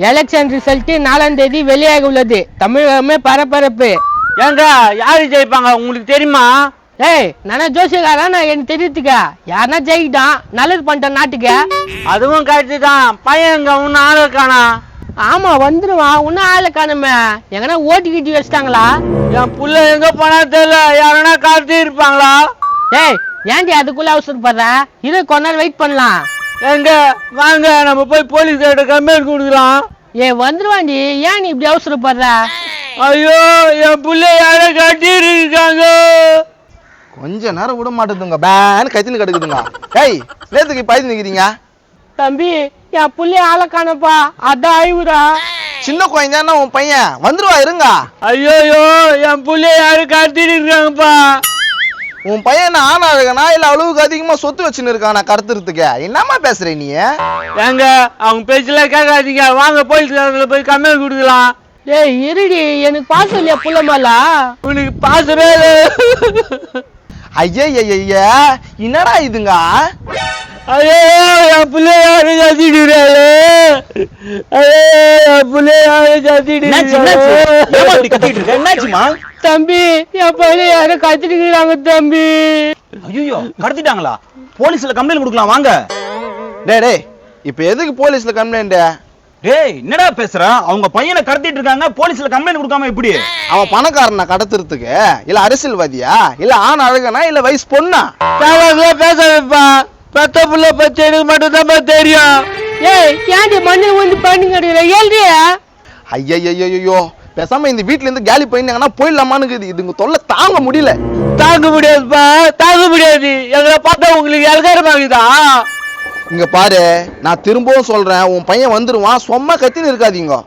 Election result 4ஆம் தேதி வெளியாக உள்ளது. தமிழகமே பரபரப்பு. ஏங்க யாரு ஜெயிப்பாங்க உங்களுக்கு தெரியுமா? ஏய் நானே ஜோசியக்காரன், நான் எனக்கு தெரியுதுக்கா. யாருன்னா ஜெயிக்கிட்டான், நல்லது பண்ணிட்டேன் நாட்டுக்கு. அதுவும் கரெக்டு தான். பையன் எங்க ஒன்னும் ஆளு காணா. ஆமா வந்துருவான், இன்னும் ஆளை காணுமே. எங்கன்னா ஓட்டிக்கிட்டு வச்சிட்டாங்களா? என் புள்ள எங்க போனா தெரியல. யாருன்னா காத்து இருப்பாங்களா? ஏய் ஏன்டி அதுக்குள்ள அவசரப்படுற? இரு கொஞ்ச நேரம் வெயிட் பண்ணலாம். எங்க வாங்க நம்ம போய் போலீஸ் கிட்ட கம்ப்ளைண்ட் கொடுக்கலாம். வந்துருவாண்டி, ஏன் நீ இப்படி அவசரப்படுற? ஐயோ என் புள்ள யாரோ கட்டி இருக்காங்க. கொஞ்ச நேரம் விட மாட்டேதுங்க, பேன்னு கைத்தின்னு கிடக்குதுங்க. ஏய் நேத்துக்கு பயந்து நிக்கிறீங்க? தம்பி என் புள்ளி ஆளை காணப்பா, அதான் ஆய்வுடா. சின்ன குழந்தைன்னா உன் பையன் வந்துருவா, இருங்க. ஐயோ என் புள்ள யாரு கட்டிட்டு இருக்காங்கப்பா. உன் பையன் ஆனா இருக்கனா இல்ல அளவுக்கு அதிகமா சொத்து வச்சுன்னு இருக்கானா கடத்துறதுக்கு? என்னமா பேசுற நீ? ஏங்க அவங்க பேச்சுல கேட்காதீங்க, வாங்க போலீஸ் போய் கம்ப்ளைண்ட் கொடுக்கலாம். ஏய் இருடி, எனக்கு பாசம் இல்லையா புள்ள மேல? உனக்கு பாசமே ஐயா என்னடா இதுங்க? ஐயோ என் பிள்ளை யாரு கத்திடுறாரு. ஐயோ என் பிள்ளை யாரு என்னாச்சுமா? தம்பி என் பையன் யாரும் கத்திட்டுக்கிறாங்க தம்பி. ஐயோ கடத்திட்டாங்களா? போலீஸ்ல கம்ப்ளைண்ட் கொடுக்கலாம் வாங்க. டேய் இப்ப எதுக்கு போலீஸ்ல கம்ப்ளைண்ட்? டேய் என்னடா பேசுற? அவங்க பையனை கடத்திட்டு இருக்காங்க, போலீஸ்ல கம்ப்ளைண்ட் கொடுக்காம எப்படி? அவன் பணக்காரனா கடத்துறதுக்கு, இல்ல அரசியல்வாதியா, இல்ல ஆண் அழகனா, இல்ல வயசு பொண்ணா? பேசாதப்பா, பெத்த புள்ள பச்சை எனக்கு மட்டும் தான் தெரியும். ஏய் ஏன்டி மண்ணு வந்து பண்ணி கிடைக்கிற? ஏழ்றிய ஐயோ பேசாம இந்த வீட்டுல இருந்து காலி போயிருந்தாங்கன்னா போயிடலாமான்னு இதுங்க தொல்லை தாங்க முடியல. தாங்க முடியாதுப்பா, தாங்க முடியாது. எங்களை பார்த்தா உங்களுக்கு இலக்காரமாகுதா? இங்க பாரு, நான் திரும்பவும் சொல்றேன், உன் பையன் வந்துருவான், சும்மா கத்தின்னு இருக்காதீங்க.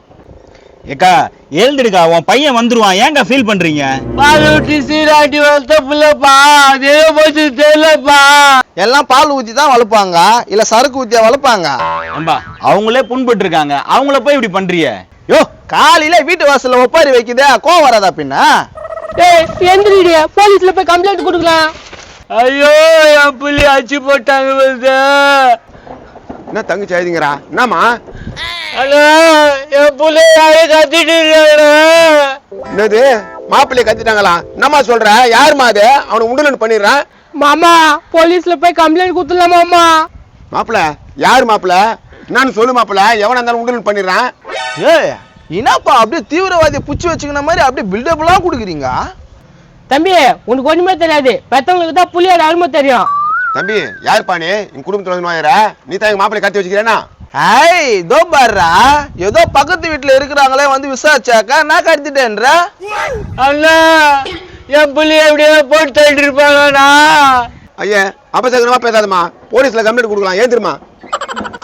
ஏக்கா எழுந்துடுக்கா, உன் பையன் வந்துருவான், ஏங்க ஃபீல் பண்றீங்க? பால் ஊட்டி சீராட்டி வளர்த்த புள்ளப்பா, அதே போச்சு தெரியலப்பா. எல்லாம் பால் ஊத்தி தான் வளர்ப்பாங்க, இல்ல சரக்கு ஊத்தியா வளர்ப்பாங்க? அவங்களே புண்பட்டு இருக்காங்க, அவங்கள போய் இப்படி பண்றிய? யோ காலையில வீட்டு வாசல்ல ஒப்பாரி வைக்குதே, கோவம் வராதா பின்ன? ஏய் எந்திரிடி, போலீஸ்ல போய் கம்ப்ளைண்ட் கொடுக்கலாம். ஐயோ என் புள்ளி அச்சு போட்டாங்க. என்ன தங்கச்சி ஆயிடுங்கிறா? என்னம்மா? ஹலோ என் புள்ளி யாரு கத்திட்டு இருக்காங்க? என்னது மாப்பிள்ளைய கத்திட்டாங்களா? என்னம்மா சொல்ற? யாருமா அது? அவனுக்கு உண்டுலன்னு பண்ணிடுறான். மாமா போலீஸ்ல போய் கம்ப்ளைண்ட் கொடுத்துடலாம் மாமா. மாப்பிள்ள யாரு மாப்பிள்ள? என்னன்னு சொல்லு மாப்பிள்ள. எவனா இருந்தாலும் உண்டுலன்னு பண்ணிடுறான். ஏய் என்னப்பா அப்படியே தீவிரவாதியை புச்சு வச்சுக்கின மாதிரி அப்படியே பில்டப் எல்லாம் கொடுக்குறீங்க? தம்பி உனக்கு ஒண்ணுமே தெரியாது, பெத்தவங்களுக்கு தான் புள்ளியோட அருமை தெரியும். தம்பி யாருப்பா நீ? என் குடும்பத்துல வந்து வாயிர நீ தான் எங்க மாப்பிள்ளை கத்தி வச்சுக்கிறேனா? ஐய் இதோ பாருடா, ஏதோ பக்கத்து வீட்டுல இருக்கிறாங்களே வந்து விசாரிச்சாக்கா நான் கடத்திட்டேன்ற. அண்ணா என் புள்ளி எப்படியோ போட்டு தள்ளிட்டு இருப்பாங்கண்ணா. ஐயா அபசகரமா பேசாதம்மா, போலீஸ்ல கம்ப்ளைண்ட் கொடுக்கலாம். ஏன் தெரியுமா?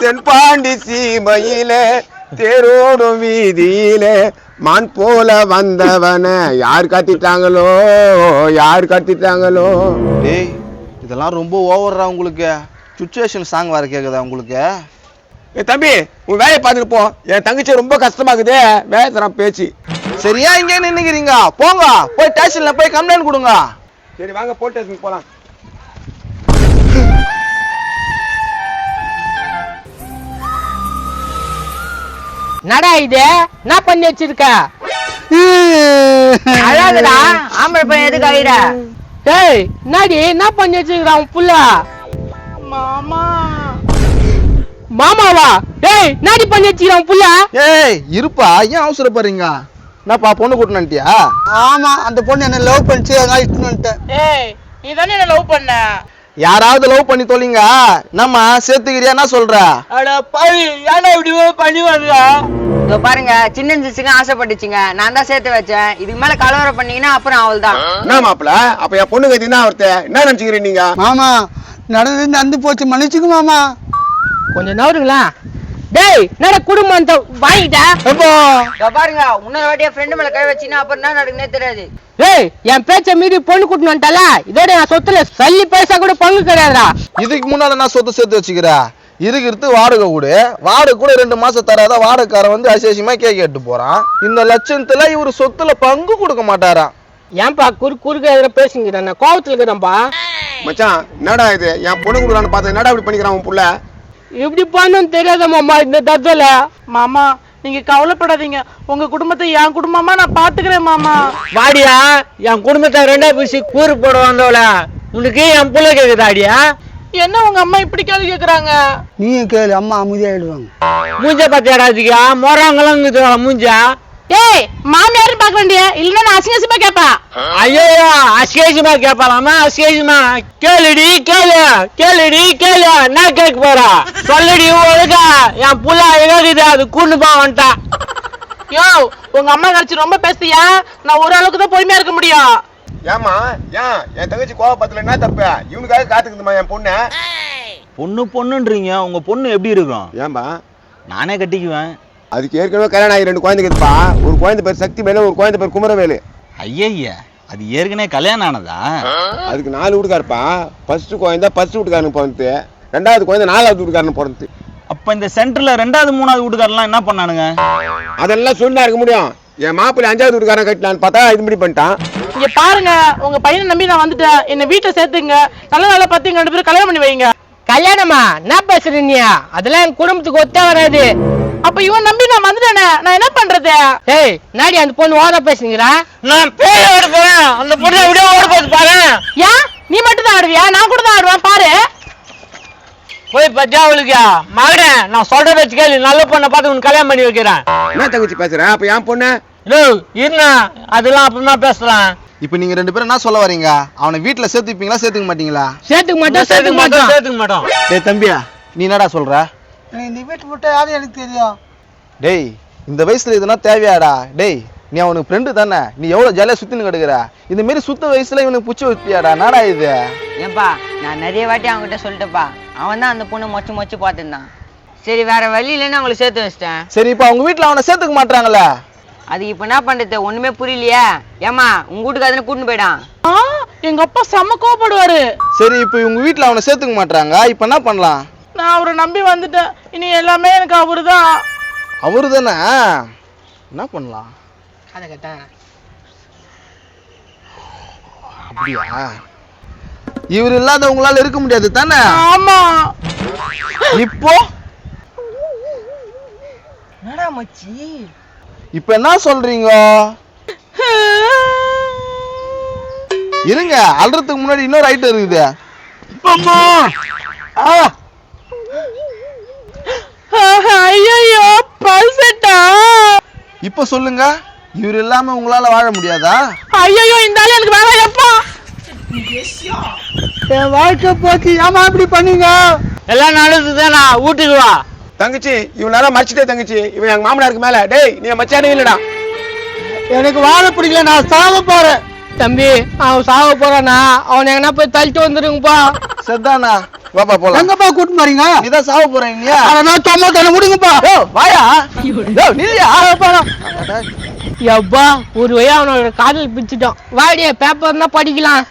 தென்பாண்டி சீமையில தேரோடும் வீதியில மான் போல வந்தவன யார் கத்திட்டாங்களோ, யார் கத்திட்டாங்களோ. டேய் இதெல்லாம் ரொம்ப ஓவர்ரா உங்களுக்கு. சுச்சுவேஷன் சாங் வர கேக்குதா உங்களுக்கு? ஏ தம்பி உன் வேலையை பார்த்துட்டு போ. என் தங்கச்சி ரொம்ப கஷ்டமாக்குதே, வேலை தரான் பேச்சு. சரியா இங்கே நின்னுக்கிறீங்க? போங்க போய் ஸ்டேஷன்ல போய் கம்ப்ளைண்ட் கொடுங்க. சரி வாங்க போலீஸ் ஸ்டேஷனுக்கு போலாம். நடா இது என்ன பண்ணி வச்சிருக்க? அழாதடா, ஆம்பளை பையன் எதுக்கு அழிற? டேய் என்னடி என்ன பண்ணி வச்சிருக்கான் உன் புள்ள? மாமாவா? டேய் என்னடி பண்ணி வச்சிருக்கான் உன் புள்ள? ஏய் இருப்பா, ஏன் அவசரப்படுறீங்க? என்னப்பா பொண்ணு கூட்டணுட்டியா? ஆமா அந்த பொண்ணு என்ன லவ் பண்ணிச்சு, அதான் இட்டுன்னு வந்துட்டேன். ஏய் நீ தானே என்ன லவ் பண்ண? யாராவது லவ் பண்ணி தொலைங்க, நம்ம சேர்த்துக்கிறியா? என்ன சொல்ற? அட பாவி, ஏன்னா இப்படி பண்ணி வந்தா? இதோ பாருங்க, சின்ன சிசுங்க ஆசைப்பட்டுச்சுங்க, நான் தான் சேர்த்து வச்சேன். இதுக்கு மேல கலவரம் பண்ணீங்கன்னா அப்புறம் அவள் தான். என்ன மாப்பிள்ள? அப்ப என் பொண்ணு கத்தி தான் ஒருத்த என்ன நினைச்சுக்கிறீங்க நீங்க? மாமா நடந்து நடந்து போச்சு, மன்னிச்சுக்கு மாமா. கொஞ்சம் நவருங்களா? டேய் என்னடா குடும்பம் வாங்கிட்ட? இதோ பாருங்க, இன்னொரு வாட்டியா ஃப்ரெண்டு மேல கை வச்சீங்கன்னா அப்புறம் என்ன நடக்குன்னே தெரியாது. டேய் என் பேச்ச மீறி பொண்ணு கூட்டின்னு வந்துட்டால, இதோட நான் சொத்துல சல்லி பைசா கூட பங்கு கிடையாதுடா. இதுக்கு முன்னால நான் சொத்து சேர்த்து வச்சுக்கிறா, இருக்கிறது வாடகை கூடு. வாடகை கூட 2 மாசம் தராத வாடகைக்காரன் வந்து அசேஷமா கேட்டு போறான். இந்த லட்சத்துல இவரு சொத்துல பங்கு கொடுக்க மாட்டாராம். ஏன்பா குறுக்க எதிர பேசுங்கிறேன், நான் கோவத்துல இருக்கிறேன்ப்பா. மச்சான் என்னடா இது? என் பொண்ணு கொடுக்கலான்னு பார்த்தா என்னடா இப்படி பண்ணிக்கிறான் உன் புள்ள? எப்படி பண்ணணும் தெரியாத மாமா இந்த தத்துல. மாமா நீங்க கவலைப்படாதீங்க, உங்க குடும்பத்தை என் குடும்பமா நான் பாத்துக்கிறேன் மாமா. வாடியா, என் குடும்பத்தை ரெண்டா பிரிச்சு கூறு போட வந்தவள உனக்கு என் புள்ள கேக்குதாடியா? என்ன உங்க அம்மா இப்படி கேள்வி கேக்குறாங்க? நீயும் கேளு, அம்மா அமைதியாயிடுவாங்க. மூஞ்ச பத்தியாடாதிக்கா மொறாங்களாங்க மூஞ்சா. ஏய் மாமியாரும் பார்க்க வேண்டிய இல்லன்னா நான் அசிங்கமா கேப்பா. ஐயோ அசிகேஜமா கேட்பாலாமா? அசிகேஜமா கேளுடி கேளு, கேளுடி கேளு. என்ன கேட்க போறா சொல்லுடி. ஒழுங்கா என் புள்ள எகாக்குது, அது கூண்டுப்பா வந்துட்டா. யோ உங்க அம்மா கழிச்சு ரொம்ப பேசியா? நான் ஒரு அளவுக்கு தான் பொறுமையா இருக்க முடியும். ஏமா ஏன் என் தங்கச்சி கோவப்பத்துல என்ன தப்பு? இவனுக்காக காத்துக்குதுமா என் பொண்ணு. பொண்ணுன்றீங்க, உங்க பொண்ணு எப்படி இருக்கும்? ஏன்பா? நானே கட்டிக்குவேன். அதுக்கு ஏற்கனவே கல்யாணம் ஆகி 2 குழந்தைங்க இருக்குப்பா. ஒரு குழந்தை பேர் சக்தி வேலு, ஒரு குழந்தை பேர் குமரவேலு. ஐயா அது ஏற்கனவே கல்யாணம் ஆனதா? அதுக்கு 4 வீட்டுக்காருப்பா. ஃபர்ஸ்ட் குழந்தை ஃபர்ஸ்ட் வீட்டுக்காரனுக்கு பிறந்து, 2வது குழந்தை 4வது வீட்டுக்காரனுக்கு பிறந்து. அப்ப இந்த சென்டர்ல 2வது 3வது வீட்டுக்காரெல்லாம் என்ன பண்ணானுங்க? அதெல்லாம் சொன்னா இருக்க முடியும். என் மாப்பிள்ளை 5வது வீட்டுக்காரன் கட்டலான்னு பார்த்தா இது இப்படி பண்ணிட்டான். இங்க பாருங்க, உங்க பையனை நம்பி நான் வந்துட்டேன். என்ன வீட்டை சேர்த்துங்க, நல்ல நல்ல பார்த்து 2 பேரும் கல்யாணம் பண்ணி வைங்க. கல்யாணமா? என்ன பேசுற நீ? அதெல்லாம் என் குடும்பத்துக்கு ஒத்தே வராது. அப்ப இவன் நம்பி நான் வந்துட்டேனே, நான் என்ன பண்றது? ஏய் நாடி அந்த பொண்ணு ஓட பேசுறீங்களா? நான் பேய ஓட போறேன், அந்த பொண்ணை விட ஓட போது பாரு. ஏன் நீ மட்டும் தான் ஆடுவியா? நான் கூட தான் ஆடுவேன் பாரு. போய் பத்தியா அவளுக்கு மகனேன், நான் சொல்றத வச்சு கேளு. நல்ல பொண்ணை பார்த்து உனக்கு கல்யாணம் பண்ணி வைக்கிறேன். என்ன தங்கச்சி பேசுறேன்? அப்ப என் பொண்ணு இருண்ணா, அதெல்லாம் அப்புறமா பேசலாம். இப்போ நீங்க 2 பேரும் என்ன சொல்ல வரீங்க? அவனை வீட்டுல சேர்த்துப்பீங்களா சேர்த்துக்க மாட்டீங்களா? சேர்த்துக்க மாட்டோம், சேர்த்துக்க மாட்டோம். சேர்த்துக்க மாட்டோம். டேய் தம்பியா, நீ என்னடா சொல்ற? எனக்கு இந்த வீட்டு விட்டு யாரும் எனக்கு தெரியும். டேய் இந்த வயசுல இதெல்லாம் தேவையாடா? டேய் நீ அவனுக்கு ஃப்ரெண்டு தானே, நீ எவ்வளவு ஜாலியா சுத்தின்னு கிடக்குற. இந்த மாரி சுத்த வயசுல இவனுக்கு புடிச்சு வைப்பியாடா? நாடா இது? ஏன்பா நான் நிறைய வாட்டி அவன்கிட்ட சொல்லிட்டேப்பா. அவன் தான் அந்த பொண்ணை மொச்சு மொச்சு பார்த்துருந்தான். சரி வேற வழி இல்லைன்னு அவங்களை சேர்த்து வச்சிட்டேன். சரி இப்போ அவங்க வீட்டுல அவனை சேர்த்துக்க மாட்டாங்கல்ல? அதுக்கு இப்ப என்ன பண்றது? ஒண்ணுமே புரியலையே. ஏமா உங்க வீட்டுக்கு அதுன்னு கூட்டின்னு போயிடான். எங்க அப்பா செம்ம கோவப்படுவாரு. சரி இப்போ இவங்க வீட்டுல அவனை சேர்த்துக்க மாட்டாங்க, இப்போ என்ன பண்ணலாம்? நான் அவரை நம்பி வந்துட்டேன், இனி எல்லாமே எனக்கு அவருதான். அவரு தானே, என்ன பண்ணலாம்? அதை கேட்டேன். அப்படியா? இவர் இல்லாத உங்களால இருக்க முடியாது தானே? ஆமா. இப்போ என்னடா மச்சி? இப்ப என்ன சொல்றீங்க? இருங்க, அல்றதுக்கு முன்னாடி இன்னொரு ஐட்டம் இருக்குது. ஐயோ பல்சட்டா. இப்ப சொல்லுங்க, இவர் இல்லாம உங்களால வாழ முடியாதா? ஐயோ இந்த ஆளு எனக்கு வேணாம் எப்பா. என் வாழ்க்கை போச்சு, ஏமா இப்படி பண்ணீங்க? எல்லாம் நல்லதுதானா? வீட்டுக்கு வா. தங்கச்சி இவனால மறைச்சிட்டே தங்கச்சி. இவன் எங்க மாமனாருக்கு மேல. டேய் நீ மச்சானே இல்லடா. எனக்கு வாழ பிடிக்கல, நான் சாக போறேன். தம்பி அவன் சாக போறானா? அவன் எங்கன்னா போய் தள்ளிட்டு வந்துருங்கப்பா. செத்தானா? வாப்பா போலாம். எங்கப்பா கூட்டிட்டு வரீங்க? நீதான் சாவ போறீங்க இல்லையா? நான் தொம்மா தானே முடிங்கப்பா. வாயா நீயா? எப்பா ஒரு வழியா அவனோட காதல் பிடிச்சிட்டோம். வாடிய பேப்பர் தான் படிக்கலாம்.